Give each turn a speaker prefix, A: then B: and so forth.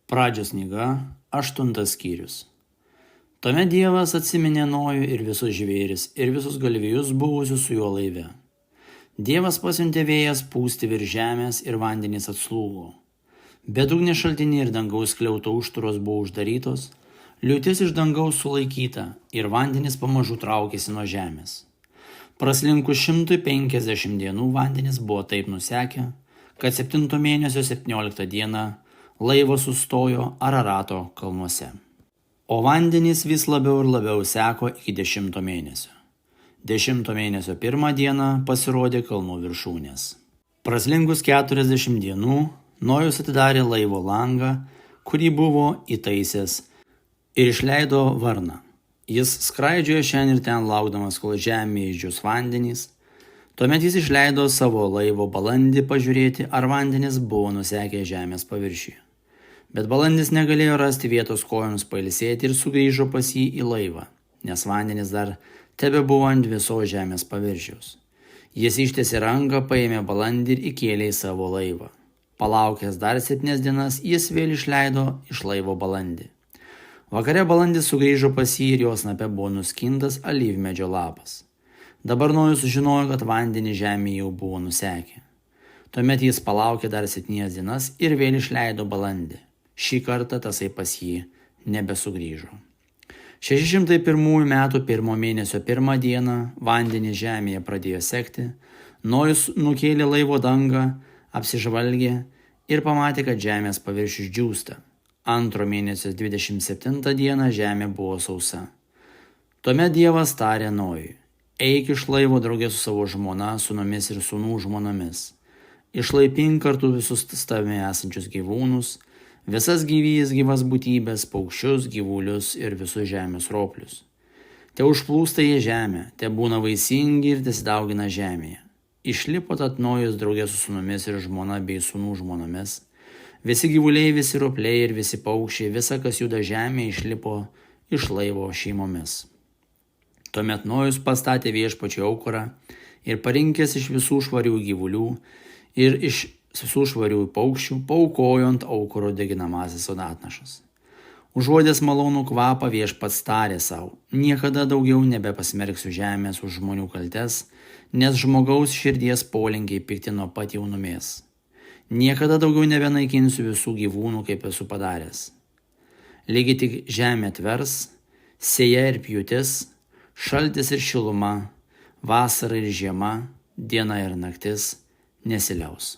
A: Pradžios knyga, 8 skyrius. Tuomet Dievas atsiminė Nojų ir visus žvėris ir visus galvijus buvusius su juo laive. Dievas pasiuntė vėjas pūsti virš žemės ir vandenys atslūgo. Bedugnės šaltiniai ir dangaus skliauto užtvaros buvo uždarytos, liūtis iš dangaus sulaikyta ir vandenys pamažu traukėsi nuo žemės. Praslinkus 150 dienų vandenys buvo taip nusekę, kad 7 mėnesio 17 dieną laivas sustojo Ararato kalnuose. O vandenys vis labiau ir labiau seko iki 10 mėnesio. 10 mėnesio 1 dieną pasirodė kalnų viršūnės. Praslinkus 40 dienų Nojus atidarė laivo langą, kurį buvo įtaisęs, ir išleido varną. Jis skraidžiojo šiandien ir ten laukdamas, kol žemėje išdžius vandenys. Tuomet jis išleido savo laivo balandį pažiūrėti, ar vandenys buvo nusekę žemės paviršiuje. Bet balandis negalėjo rasti vietos kojoms pailsėti ir sugrįžo pas jį į laivą, nes vandenys dar tebebuvo ant visos žemės paviršiaus. Jis ištiesė ranką, paėmė balandį ir įkėlė į savo laivą. Palaukęs dar 7 dienas, jis vėl išleido iš laivo balandį. Vakare balandis sugrįžo pas jį ir jo snape buvo nuskintas alyvmedžio lapas. Dabar Nojus sužinojo, kad vandenys žemėje jau buvo nusekę. Tuomet jis palaukė dar 7 dienas ir vėl išleido balandį. Šį kartą tasai pas jį nebesugrįžo. 601 metų 1 mėnesio 1 dieną vandenys žemėje pradėjo sekti. Nojus nukėlė laivo dangą, apsižvalgė ir pamatė, kad žemės paviršius džiūsta. 2 mėnesio 27 dieną žemė buvo sausa. Tuomet Dievas tarė Nojui: eik iš laivo draugė su savo žmona, sūnumis ir sūnų žmonomis. Išlaipink kartu visus tavimi esančius gyvūnus, visas gyvas būtybės, paukščius, gyvulius ir visus žemės roplius. Te užplūsta jie žemę, te būna vaisingi ir tesidaugina žemėje. Išlipo tad Nojus draugė su sūnumis ir žmona bei sūnų žmonomis. Visi gyvuliai, visi ropliai ir visi paukščiai, visa, kas juda žemėje, išlipo iš laivo šeimomis. Tuomet Nojus pastatė viešpačiui aukurą ir parinkęs iš visų švarių gyvulių ir iš visų švarių paukščių, paaukojo ant aukuro deginamąsias atnašas. Užuodęs malonų kvapą, viešpats tarė savo: niekada daugiau nebepasmerksiu žemės už žmonių kaltes, nes žmogaus širdies polinkiai pikti nuo pat jaunumės. Niekada daugiau nebenaikinsiu visų gyvūnų, kaip esu padaręs. Lygiai tik žemė tvers, sėja ir pjūtis, šaltis ir šiluma, vasara ir žiema, diena ir naktis nesiliaus.